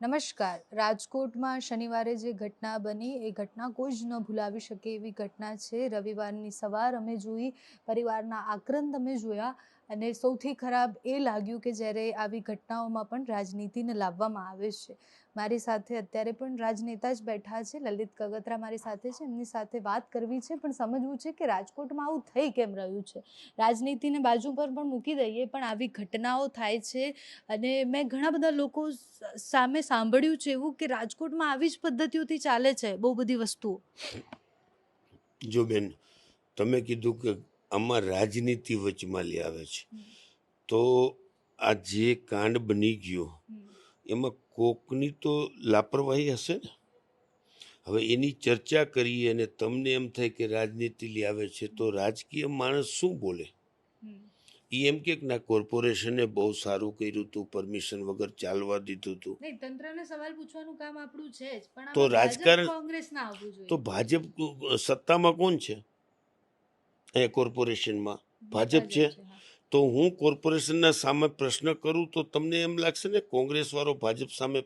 નમસ્કાર. રાજકોટમાં શનિવારે જે ઘટના બની એ ઘટના કોઈ જ ન ભૂલાવી શકે એવી ઘટના છે. રવિવારની સવાર અમે જોઈ, પરિવારના આક્રંદ અમે જોયા અને સૌથી ખરાબ એ લાગ્યું કે જ્યારે આવી ઘટનાઓમાં પણ રાજનીતિને લાવવામાં આવે છે. મારી સાથે અત્યારે પણ રાજનેતા જ બેઠા છે, લલિત કગતરા મારી સાથે છે. એમની સાથે વાત કરવી છે, પણ સમજવું છે કે રાજકોટમાં આવું થઈ કેમ રહ્યું છે. રાજનીતિને બાજુ પર પણ મૂકી દઈએ, પણ આવી ઘટનાઓ થાય છે અને મેં ઘણા બધા લોકો સામે સાંભળ્યું છે એવું કે રાજકોટમાં આવી જ પદ્ધતિઓથી ચાલે છે બહુ બધી વસ્તુઓ. જો બેન, તમે કીધું કે આમાં રાજનીતિ વચમાં લઈ આવે છે, તો આ જે કાંડ બની ગયો એમાં કોકની તો લાપરવાહી હશે ને. હવે એની ચર્ચા કરીએ અને તમને એમ થાય કે રાજનીતિ લઈ આવે છે, તો રાજકીય માણસ શું બોલે? એ એમ કે ના કોર્પોરેશને બહુ સારું કર્યું હતું, પરમિશન વગર ચાલવા દીધું હતું. નહીં, તંત્રને સવાલ પૂછવાનું કામ આપણું છે જ, પણ તો રાજકારણ કોંગ્રેસ ના આવવું જોઈએ. તો ભાજપ સત્તામાં કોણ છે? અહીંયા કોર્પોરેશનમાં ભાજપ છે. તો હું કોર્પોરેશનના સામે પ્રશ્ન કરું તો તમને એમ લાગશે ને કોંગ્રેસ વાળો ભાજપ સામે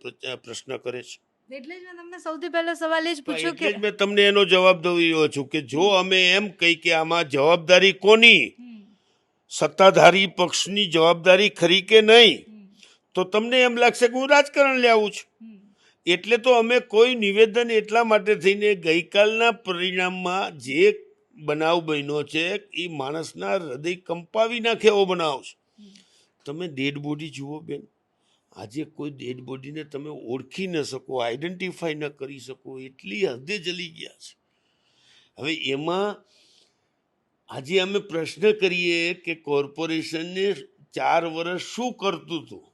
પ્રશ્ન કરે છે. એટલે જ મેં તમને સૌથી પહેલો સવાલ એ જ પૂછ્યો એટલે જ મેં તમને એનો જવાબ દઉં રહ્યો છું કે જો અમે એમ કહી કે આમાં જવાબદારી કોની, સત્તાધારી પક્ષની જવાબદારી ખરી કે નહીં, તો તમને એમ લાગશે કે હું રાજકારણ લઈ આવું છું. એટલે તો અમે કોઈ નિવેદન એટલા માટે થઈને ગઈકાલના પરિણામમાં જે બનાવ બન્યો છે એ માણસના હૃદય કંપાવી નાખે એવો બનાવ છે. તમે ડેડ બોડી જુઓ બેન, આજે કોઈ ડેડ બોડીને તમે ઓળખી ન શકો, આઈડેન્ટિફાઈ ન કરી શકો, એટલી હદે જલી ગયા છે. હવે એમાં આજે અમે પ્રશ્ન કરીએ કે કોર્પોરેશનને 4 વર્ષ શું કરતું હતું,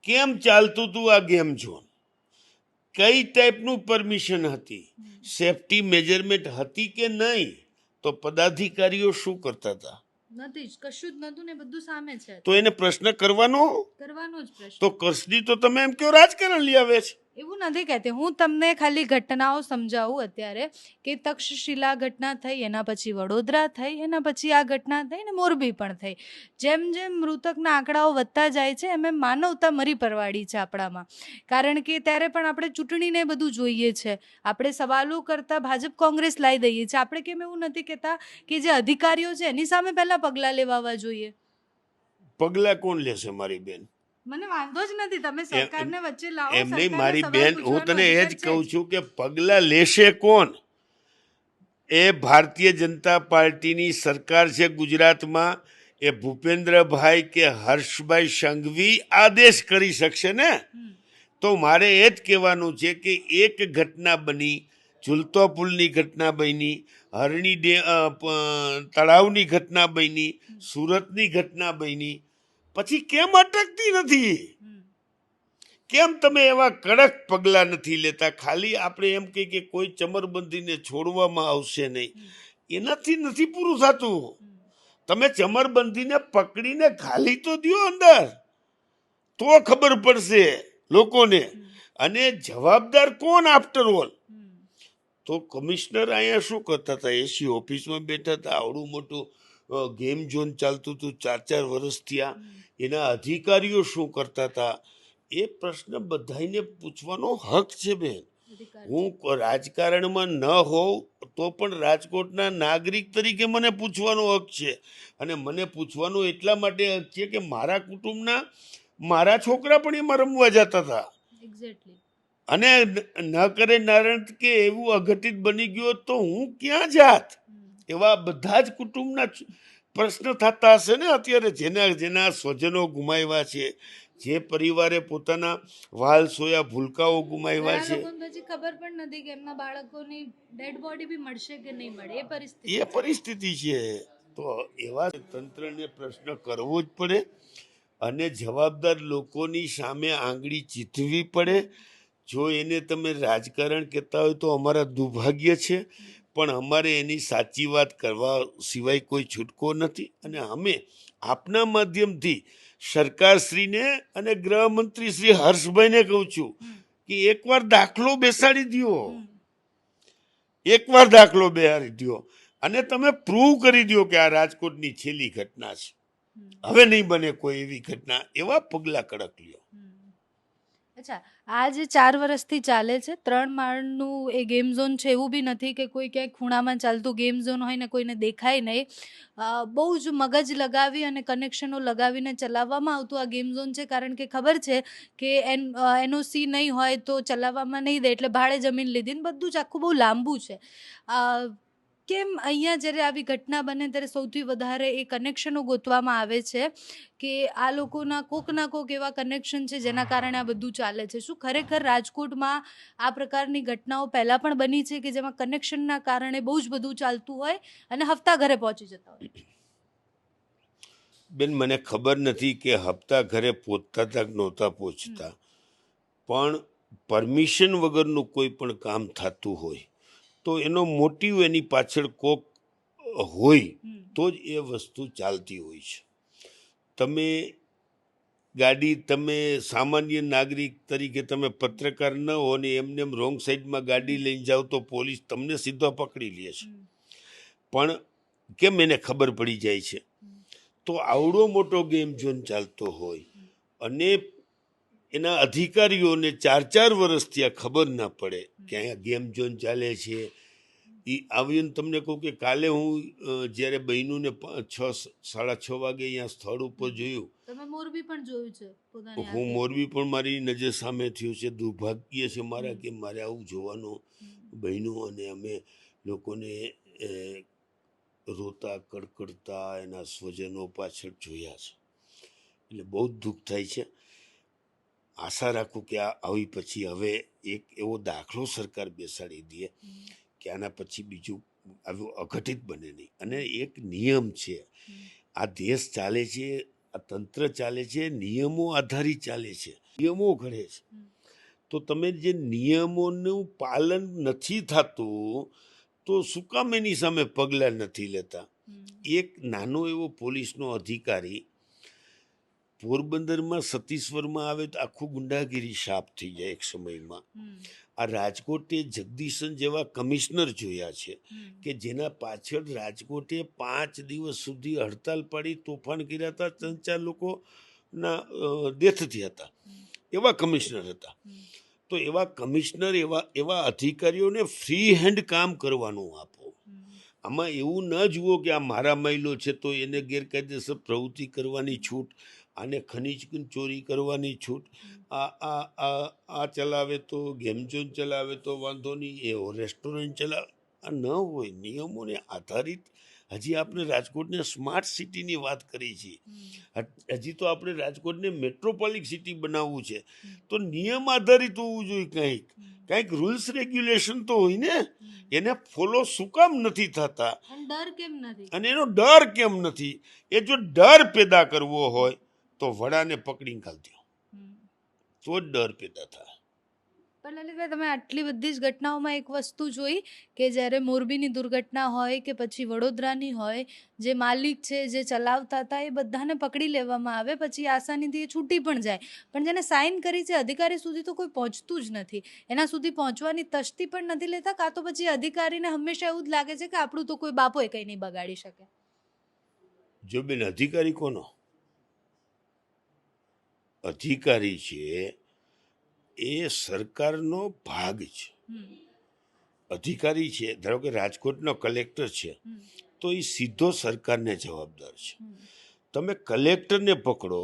કેમ ચાલતું હતું આ ગેમ ઝોન, કઈ ટાઈપનું પરમિશન હતી, સેફટી મેજરમેન્ટ હતી કે નહીં, તો પદાધિકારીઓ શું કરતા હતા? નથી જ, કશું જ નતું ને, બધું સામે છે. તો એને પ્રશ્ન કરવાનો જ પ્રશ્ન. તો કસડી તો તમે એમ કહો રાજકારણ લઈ આવે છે. એવું નથી કહેતી હું, તમને ખાલી ઘટનાઓ સમજાવું. અત્યારે કે તક્ષશિલા ઘટના થઈ, એના પછી વડોદરા થઈ, એના પછી આ ઘટના થઈ ને મોરબી પણ થઈ. જેમ જેમ મૃતકના આંકડાઓ વધતા જાય છે એમ એમ માનવતા મરી પરવાડી છે આપણામાં. કારણ કે ત્યારે પણ આપણે ચૂંટણીને બધું જોઈએ છે, આપણે સવાલો કરતા ભાજપ કોંગ્રેસ લાવી દઈએ છીએ. આપણે કેમ એવું નથી કહેતા કે જે અધિકારીઓ છે એની સામે પહેલા પગલાં લેવાવા જોઈએ? પગલાં કોણ લેશે મારી બેન? મને વાંધો જ નથી, તમે સરકારને વચ્ચે લાવો. એમ નહીં મારી બેન, હું તને એ જ કહું છું કે પગલાં લેશે કોણ? એ ભારતીય જનતા પાર્ટીની સરકાર છે ગુજરાતમાં, એ ભૂપેન્દ્રભાઈ કે હર્ષભાઈ સંઘવી આદેશ કરી શકશે ને. તો મારે એ જ કહેવાનું છે કે એક ઘટના બની, ઝૂલતો પુલની ઘટના બની, હરણી તળાવની ઘટના બની, સુરતની ઘટના બની, પછી કેમ અટકતી નથી? કેમ તમે એવા કડક પગલાં નથી લેતા? ખાલી આપણે એમ કહીએ કે કોઈ ચમરબંધીને છોડવામાં આવશે નહીં, એનાથી નથી પૂરું થતું. તમે ચમરબંધીને પકડીને ખાલી તો દો અંદર, તો ખબર પડશે લોકોને. અને જવાબદાર કોણ આફ્ટર ઓલ? તો કમિશનર અહીંયા શું કરતા હતા? એસી ઓફિસમાં બેઠા હતા, આવડું મોટું ગેમ ઝોન ચાલતું હતું 4 વર્ષ થયા, એના અધિકારીઓ શું કરતા હતા? એ પ્રશ્ન બધાને પૂછવાનો હક છે બેન. હું રાજકારણમાં ન હોઉં તો પણ રાજકોટના નાગરિક તરીકે મને પૂછવાનો હક છે. અને મને પૂછવાનો એટલા માટે હક છે કે મારા કુટુંબના મારા છોકરા પણ એમાં રમવા જતા હતા. અને ન કરે નારાયણ કે એવું અઘટિત બની ગયો તો હું ક્યાં જાત? એવા બધા જ કુટુંબના પ્રશ્ન થતા હશે ને અત્યારે, જેના સ્વજનો ગુમાવ્યા છે, જે પરિવારે પોતાના વાલ સોયા ભૂલકાઓ ગુમાવ્યા છે, ખબર પણ નથી કે એમના બાળકોની ડેડ બોડી બી મળશે કે નહીં મળે, એ પરિસ્થિતિ છે. તો એવા તંત્રને પ્રશ્ન કરવો જ પડે અને જવાબદાર લોકોની સામે આંગળી ચીંધવી પડે. જો એને તમે રાજકારણ કહેતા હોય તો અમારા દુર્ભાગ્ય છે, પણ અમારે એની સાચી વાત કરવા સિવાય કોઈ છૂટકો નથી. અને અમે આપના માધ્યમથી સરકારશ્રીને અને ગૃહમંત્રી શ્રી હર્ષભાઈને કહું છું કે એકવાર દાખલો બેસાડી દો, એકવાર દાખલો બેસાડી દો અને તમે પ્રૂવ કરી દો કે આ રાજકોટની છેલ્લી ઘટના છે, હવે નહીં બને કોઈ એવી ઘટના. એવા પગલાં કડક લ્યો. અચ્છા, આ જે 4 વર્ષથી ચાલે છે 3 માળનું એ ગેમ ઝોન છે, એવું બી નથી કે કોઈ ક્યાંય ખૂણામાં ચાલતું ગેમ ઝોન હોય ને કોઈને દેખાય નહીં. બહુ જ મગજ લગાવી અને કનેક્શનો લગાવીને ચલાવવામાં આવતું આ ગેમ ઝોન છે, કારણ કે ખબર છે કે એનઓસી નહીં હોય તો ચલાવવામાં નહીં દે, એટલે ભાડે જમીન લીધી ને બધું જ આખું બહુ લાંબુ છે. અ, કેમ અહીંયા જ્યારે આવી ઘટના બને ત્યારે સૌથી વધારે એ કનેક્શનો ગોતવામાં આવે છે કે આ લોકોના કોક ના કોક એવા કનેક્શન છે જેના કારણે આ બધું ચાલે છે? શું ખરેખર રાજકોટમાં આ પ્રકારની ઘટનાઓ પહેલાં પણ બની છે કે જેમાં કનેક્શનના કારણે બહુ જ બધું ચાલતું હોય અને હપ્તા ઘરે પહોંચી જતા હોય? બેન, મને ખબર નથી કે હપ્તા ઘરે પહોંચતા હતા કે નહોતા પહોંચતા, પણ પરમિશન વગરનું કોઈ પણ કામ થતું હોય તો એનો મોટિવ એની પાછળ કોક હોય તો જ એ વસ્તુ ચાલતી હોય છે. તમે સામાન્ય નાગરિક તરીકે તમે પત્રકાર ન હો ને એમને એમ રોંગ સાઈડમાં ગાડી લઈને જાઓ તો પોલીસ તમને સીધો પકડી લે છે. પણ કેમ એને ખબર પડી જાય છે? તો આવડો મોટો ગેમ ઝોન ચાલતો હોય અને એના અધિકારીઓને 4-4 વર્ષથી આ ખબર ના પડે કે અહીંયા ગેમ ઝોન ચાલે છે. એ આવીને તમને કહું કે કાલે હું જ્યારે બહેનોને 6-6:30 વાગે અહીંયા સ્થળ ઉપર જોયું. તમે મોરબી પણ જોયું છે પોતાની હું આંખે? મોરબી પણ મારી નજર સામે થયું છે. દુર્ભાગ્ય છે મારા કે મારે આવું જોવાનું. બહેનો અને અમે લોકોને રોતા કડકડતા એના સ્વજનો પાછળ જોયા છે, એટલે બહુ જ દુઃખ થાય છે. આશા રાખું કે આ આવી પછી હવે એક એવો દાખલો સરકાર બેસાડી દે કે આના પછી બીજું આવું અઘટિત બને નહીં. અને એક નિયમ છે, આ દેશ ચાલે છે, આ તંત્ર ચાલે છે, નિયમો આધારિત ચાલે છે, નિયમો ઘડે છે. તો તમે જે નિયમોનું પાલન નથી થતું તો શું કામ એની સામે પગલાં નથી લેતા? એક નાનો એવો પોલીસનો અધિકારી પોરબંદરમાં સતીશ્વરમાં આવે તો આખું ગુંડાગીરી સાફ થઈ જાય એક સમયમાં. આ રાજકોટે જગદીશન જેવા કમિશનર જોયા છે કે જેના પાછળ રાજકોટે 5 દિવસ સુધી હડતાલ પાડી તોફાન કર્યા હતા, 3-4 લોકોના ડેથ થયા હતા. એવા કમિશનર હતા. તો એવા કમિશનર, એવા અધિકારીઓને ફ્રી હેન્ડ કામ કરવાનું આપો. આમાં એવું ન જુઓ કે આ મારા મહિલો છે તો એને ગેરકાયદેસર પ્રવૃત્તિ કરવાની છૂટ, આને ખનીજ ચોરી કરવાની છૂટ, આ ચલાવે તો ગેમ ઝોન ચલાવે તો વાંધો નહીં, એ રેસ્ટોરન્ટ ચલાવે, આ ન હોય. નિયમોને આધારિત. હજી આપણે રાજકોટને સ્માર્ટ સિટીની વાત કરી છે, હજી તો આપણે રાજકોટને મેટ્રોપોલિક સિટી બનાવવું છે, તો નિયમ આધારિત હોવું જોઈએ. કંઈક રૂલ્સ રેગ્યુલેશન તો હોય ને, એને ફોલો શું કામ નથી થતા? ડર કેમ નથી? અને એનો ડર કેમ નથી? એ જો ડર પેદા કરવો હોય તો વડાને પકડીને ઘાલ દો, તો જ ડર પેદા થાય. પણ લલિતભાઈ, તમે આટલી બધી જ ઘટનાઓમાં એક વસ્તુ જોઈ કે જ્યારે મોરબીની દુર્ઘટના હોય કે પછી વડોદરાની હોય, જે માલિક છે, જે ચલાવતા હતા, એ બધાને પકડી લેવામાં આવે, પછી આસાનીથી એ છૂટી પણ જાય, પણ જેને સાઇન કરી છે અધિકારી સુધી તો કોઈ પહોંચતું જ નથી. એના સુધી પહોંચવાની તસ્તી પણ નથી લેતા, કાં તો પછી અધિકારીને હંમેશા એવું જ લાગે છે કે આપણું તો કોઈ બાપોય કંઈ નહીં બગાડી શકે. જો બેન, અધિકારી કોનો? અધિકારી છે એ સરકારનો ભાગ છે. અધિકારી છે, ધારો કે રાજકોટનો કલેક્ટર છે તો એ સીધો સરકારને જવાબદાર છે. તમે કલેક્ટરને પકડો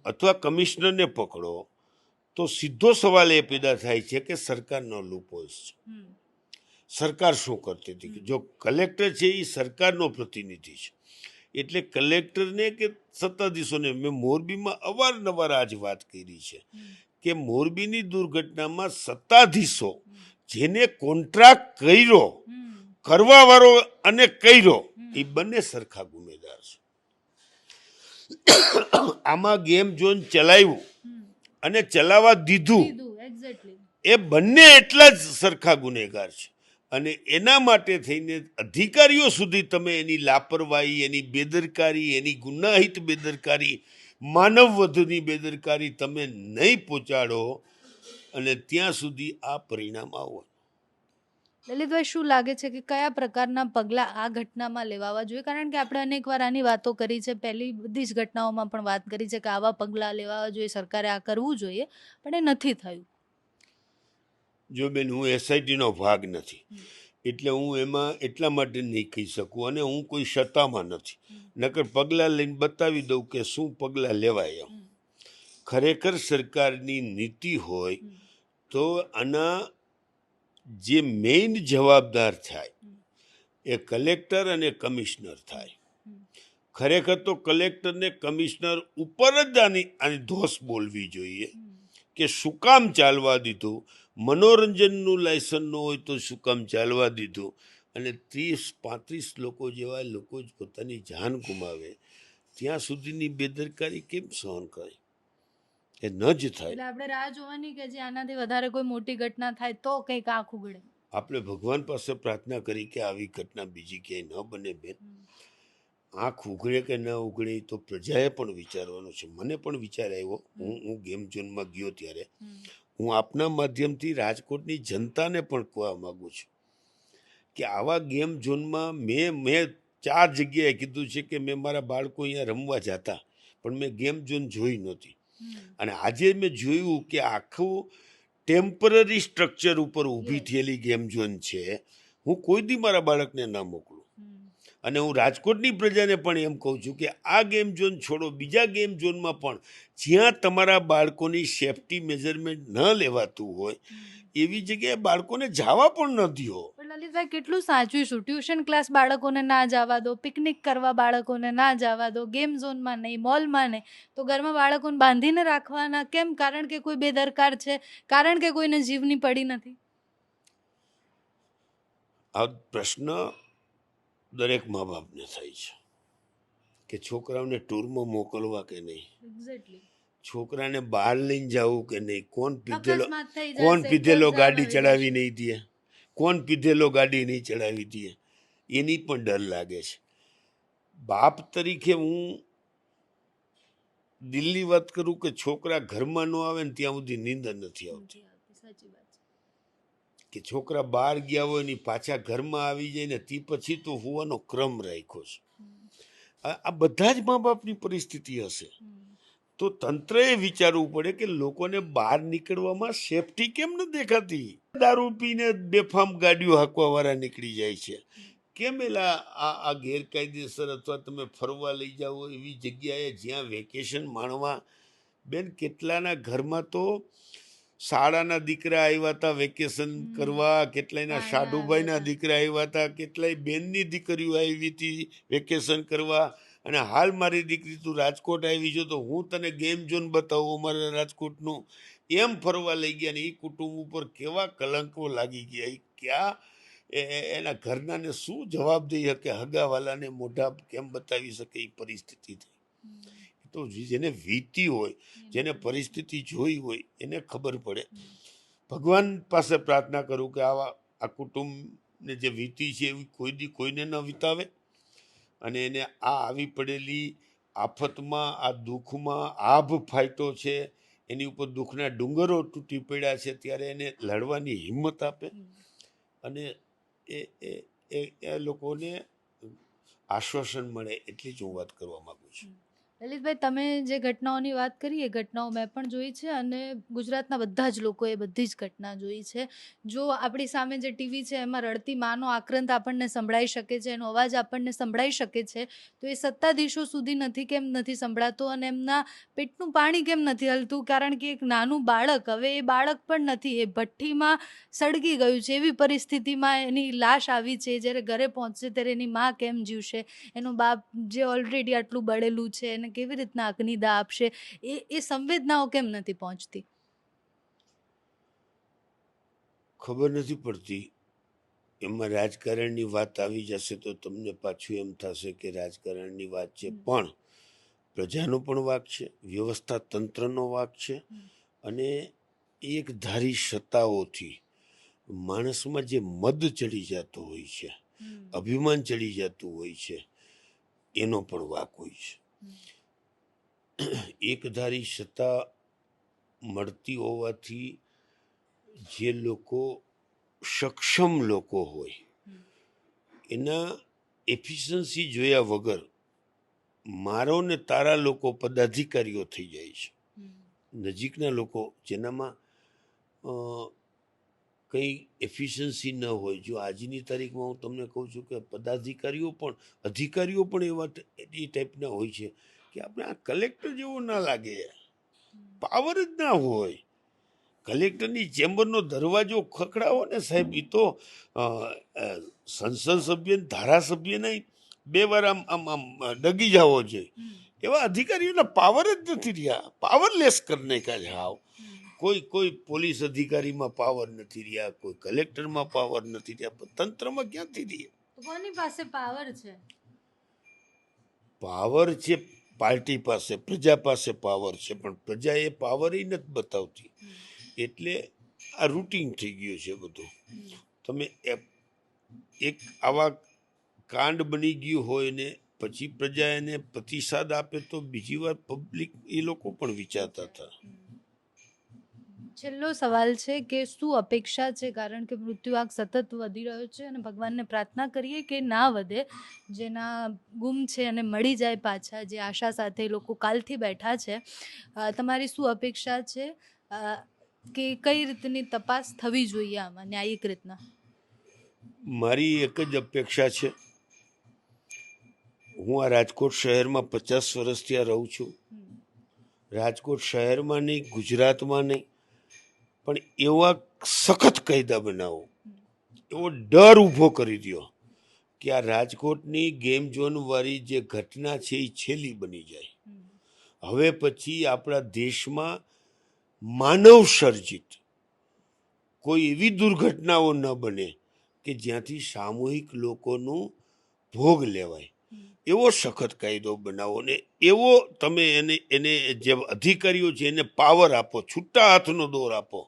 અથવા કમિશનરને પકડો તો સીધો સવાલ એ પેદા થાય છે કે સરકારનો લૂપહોલ્સ છે. સરકાર શું કરતી હતી? જો કલેક્ટર છે એ સરકારનો પ્રતિનિધિ છે, એટલે કલેક્ટરને કે સત્તાધીશોને, મેં મોરબીમાં અવારનવાર આજ વાત કરી છે કે મોરબીની દુર્ઘટનામાં સત્તાધીશો જેને કોન્ટ્રાક્ટ કર્યો, કરવાવાળો અને કર્યો, એ બંને સરખા ગુનેગાર છે. આમાં ગેમ ઝોન ચલાવ્યું અને ચલાવવા દીધું, એ બંને એટલા જ સરખા ગુનેગાર છે. અને એના માટે થઈને અધિકારીઓ સુધી તમે એની લાપરવાહી, એની બેદરકારી, એની ગુનાહિત બેદરકારી, માનવ વધુની બેદરકારી તમે નહીં પહોંચાડો અને ત્યાં સુધી આ પરિણામ આવવાનું. લલિતભાઈ, શું લાગે છે કે કયા પ્રકારના પગલાં આ ઘટનામાં લેવાવા જોઈએ? કારણ કે આપણે અનેકવાર આની વાતો કરી છે, પહેલી બધી જ ઘટનાઓમાં પણ વાત કરી છે કે આવા પગલાં લેવાવા જોઈએ, સરકારે આ કરવું જોઈએ, પણ એ નથી થયું. જો બેન, હું એસઆઈટીનો ભાગ નથી, એટલે હું એમાં એટલા માટે નહીં કહી શકું, અને હું કોઈ સત્તામાં નથી. નકર પગલાં લઈને બતાવી દઉં કે શું પગલાં લેવાય એમ. ખરેખર સરકારની નીતિ હોય તો આના જે મેઇન જવાબદાર થાય એ કલેક્ટર અને કમિશનર થાય. ખરેખર તો કલેક્ટર ને કમિશનર ઉપર જ આની ધોષ બોલવી જોઈએ કે શું કામ ચાલવા દીધું, મનોરંજનનું લાયસન્સ ન હોય તો શું કામ ચાલવા દીધું, અને 30-35 લોકો જેવા લોકો જ પોતાની જાન ગુમાવે ત્યાં સુધીની બેદરકારી કેમ સહન કરે? એ ન જ થાય. એટલે આપણે રાહ જોવાની કે જે આનાથી વધારે કોઈ મોટી ઘટના થાય તો કંઈક આંખ ઉઘડે. આપણે ભગવાન પાસે પ્રાર્થના કરી કે આવી ઘટના બીજી ક્યાંય ન બને બેન. આંખ ઉઘડે કે ન ઉઘડે તો પ્રજાએ પણ વિચારવાનું છે. મને પણ વિચાર આવ્યો, હું ગેમ ઝોનમાં ગયો ત્યારે. હું આપના માધ્યમથી રાજકોટની જનતાને પણ કહેવા માંગુ છું કે આવા ગેમ ઝોનમાં મેં 4 જગ્યાએ કીધું છે કે મેં મારા બાળકો અહીંયા રમવા જતા, પણ મેં ગેમ ઝોન જોઈ નહોતી. અને આજે મેં જોયું કે આખું ટેમ્પરરી સ્ટ્રક્ચર ઉપર ઊભી થયેલી ગેમ ઝોન છે. હું કોઈ દી મારા બાળકને ના મોકલું. અને હું રાજકોટની પ્રજાને પણ એમ કહું છું કે આ ગેમ ઝોન છોડો, બીજા ગેમ ઝોનમાં પણ જ્યાં તમારા બાળકોની સેફટી મેજરમેન્ટ ન લેવાતું હોય એવી જગ્યાએ બાળકોને જવા પણ ન દો. પણ લલિતભાઈ, કેટલું સાચવીશું? ટ્યુશન ક્લાસ બાળકોને ના જવા દો, પિકનિક કરવા બાળકોને ના જવા દો, ગેમ ઝોનમાં નહીં, મોલમાં નહીં, તો ઘરમાં બાળકોને બાંધીને રાખવાના કેમ? કારણ કે કોઈ બેદરકાર છે, કારણ કે કોઈને જીવની પડી નથી. આ પ્રશ્ન દરેક મા બાપને થાય છે કે છોકરાઓને ટૂરમાં મોકલવા કે નહીં, એક્ઝેક્ટલી. છોકરાને બહાર લઈને જવું કે નહીં, કોણ પીધેલો ગાડી ચડાવી નહીં દે, કોણ પીધેલો ગાડી નહીં ચડાવી દે, એની પણ ડર લાગે છે. બાપ તરીકે હું દિલની વાત કરું કે છોકરા ઘરમાં ન આવે ને ત્યાં સુધી નીંદર નથી આવતી. સાચી વાત કે છોકરા બહાર ગયા હોય ને પાછા ઘરમાં આવી જાય ને તે પછી તો હોવાનો ક્રમ રાખ્યો છે. આ બધા જ મા બાપની પરિસ્થિતિ હશે. તો તંત્રએ વિચારવું પડે કે લોકોને બહાર નીકળવામાં સેફટી કેમ ન દેખાતી? દારૂ પીને બેફામ ગાડીઓ હાંકવા વાળા નીકળી જાય છે. કેમ એલા આ ગેરકાયદેસર અથવા તમે ફરવા લઈ જાઓ એવી જગ્યાએ જ્યાં વેકેશન માણવા, બેન કેટલાના ઘરમાં તો શાળાના દીકરા આવ્યા હતા વેકેશન કરવા, કેટલાયના સાઢુભાઈના દીકરા આવ્યા હતા, કેટલાય બેનની દીકરીઓ આવી હતી વેકેશન કરવા. અને હાલ મારી દીકરી તું રાજકોટ આવી છો તો હું તને ગેમ ઝોન બતાવું અમારા રાજકોટનું, એમ ફરવા લઈ ગયા. ને એ કુટુંબ ઉપર કેવા કલંકો લાગી ગયા, એ ક્યાં એના ઘરનાને શું જવાબ દઈ શકે, હગાવાલાને મોઢા કેમ બતાવી શકે એ પરિસ્થિતિ થઈ. તો જેને વીતી હોય, જેને પરિસ્થિતિ જોઈ હોય એને ખબર પડે. ભગવાન પાસે પ્રાર્થના કરું કે આ કુટુંબને જે વીતી છે એવી કોઈ દી કોઈને ન વિતાવે, અને એને આ આવી પડેલી આફતમાં, આ દુઃખમાં આભ ફાટ્યો છે, એની ઉપર દુઃખના ડુંગરો તૂટી પડ્યા છે, ત્યારે એને લડવાની હિંમત આપે, અને એ લોકોને આશ્વાસન મળે એટલી જ હું વાત કરવા માંગુ છું. લલિતભાઈ, તમે જે ઘટનાઓની વાત કરી એ ઘટનાઓ મેં પણ જોઈ છે, અને ગુજરાતના બધા જ લોકોએ બધી જ ઘટના જોઈ છે. જો આપણી સામે જે ટીવી છે એમાં રડતી માનો આક્રંદ આપણને સંભળાઈ શકે છે, એનો અવાજ આપણને સંભળાઈ શકે છે, તો એ સત્તાધીશો સુધી કેમ નથી સંભળાતો, અને એમના પેટનું પાણી કેમ નથી હલતું? કારણ કે એક નાનું બાળક, હવે એ બાળક પણ નથી, એ ભઠ્ઠીમાં સળગી ગયું છે, એવી પરિસ્થિતિમાં એની લાશ આવી છે. જ્યારે ઘરે પહોંચશે ત્યારે એની માં કેમ જીવશે? એનો બાપ જે ઓલરેડી આટલું બળેલું છે એને કેવી રીતના અગ્નિદાહ આપશે? એ સંવેદનાઓ કેમ નથી પહોંચતી? ખબર નથી પડતી. એમાં રાજકારણની વાત આવી જશે તો તમને પાછું એમ થશે કે રાજકારણની વાત છે, પણ પ્રજાનો પણ વાક છે, વ્યવસ્થા તંત્રનો વાક છે, અને એક ધારી સત્તાઓથી માણસમાં જે મદ ચડી જતો હોય છે, અભિમાન ચડી જતું હોય છે, એનો પણ વાક હોય છે. એકધારી સત્તા મળતી હોવાથી જે લોકો સક્ષમ લોકો હોય એના એફિશિયન્સી જોયા વગર મારો ને તારા લોકો પદાધિકારીઓ થઈ જાય છે. નજીકના લોકો જેનામાં કંઈ એફિશિયન્સી ન હોય. જો આજની તારીખમાં હું તમને કહું છું કે અધિકારીઓ પણ એવા એ ટાઈપના હોય છે કે આપણે આ કલેક્ટર જેવો ના લાગે, પાવર જ ના હોય. કલેક્ટરની ચેમ્બરનો દરવાજો ખખડાવો ને સાહેબ, એ તો સંસદ સભ્ય ધારાસભ્ય નહીં 2 વાર આમ ડગી જાવો જોઈએ. એવા અધિકારીઓના પાવર જ નથી રહ્યા, પાવરલેસ કરી નાખ્યા છે. હાવ કોઈ પોલીસ અધિકારીમાં પાવર નથી રહ્યા, કોઈ કલેક્ટરમાં પાવર નથી રહ્યા, તંત્રમાં ક્યાંથી રહ્યા? કોની પાસે પાવર છે? પાવર છે પાર્ટી પાસે, પ્રજા પાસે પાવર છે, પણ પ્રજા એ પાવર નથી બતાવતી. એટલે આ રૂટીન થઈ ગયું છે બધું. તમે એક આવા કાંડ બની ગયું હોય ને પછી પ્રજા એને પ્રતિસાદ આપે તો બીજી વાર પબ્લિક એ લોકો પણ વિચારતા હતા. છેલ્લો સવાલ છે કે શું અપેક્ષા છે, કારણ કે મૃત્યુઆંક સતત વધી રહ્યો છે અને ભગવાનને પ્રાર્થના કરીએ કે ના વધે, જેના ગુમ છે અને મળી જાય પાછા, જે આશા સાથે લોકો કાલથી બેઠા છે. તમારી શું અપેક્ષા છે કે કઈ રીતની તપાસ થવી જોઈએ આમાં ન્યાયિક રીતના? મારી એક જ અપેક્ષા છે. હું આ રાજકોટ શહેરમાં 50 વર્ષથી આ રહું છું. રાજકોટ શહેરમાં નહીં, ગુજરાતમાં નહીં, પણ એવા સખત કાયદા બનાવો, એવો ડર ઊભો કરી દો કે આ રાજકોટની ગેમ ઝોન વાળી જે ઘટના છે એ છેલ્લી બની જાય. હવે પછી આપણા દેશમાં માનવ સર્જિત કોઈ એવી દુર્ઘટનાઓ ન બને કે જ્યાંથી સામૂહિક લોકોનું ભોગ લેવાય. એવો સખત કાયદો બનાવો ને એવો તમે એને જે અધિકારીઓ છે એને પાવર આપો, છૂટા હાથનો દોર આપો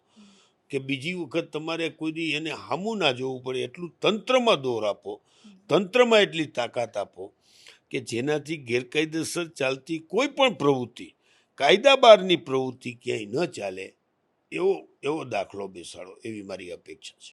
કે બીજી વખત તમારે કોઈ દી એને હામું ના જોવું પડે. એટલું તંત્રમાં દોર આપો, તંત્રમાં એટલી તાકાત આપો કે જેનાથી ગેરકાયદેસર ચાલતી કોઈ પણ પ્રવૃત્તિ, કાયદા બહારની પ્રવૃત્તિ ક્યાંય ન ચાલે, એવો દાખલો બેસાડો, એવી મારી અપેક્ષા છે.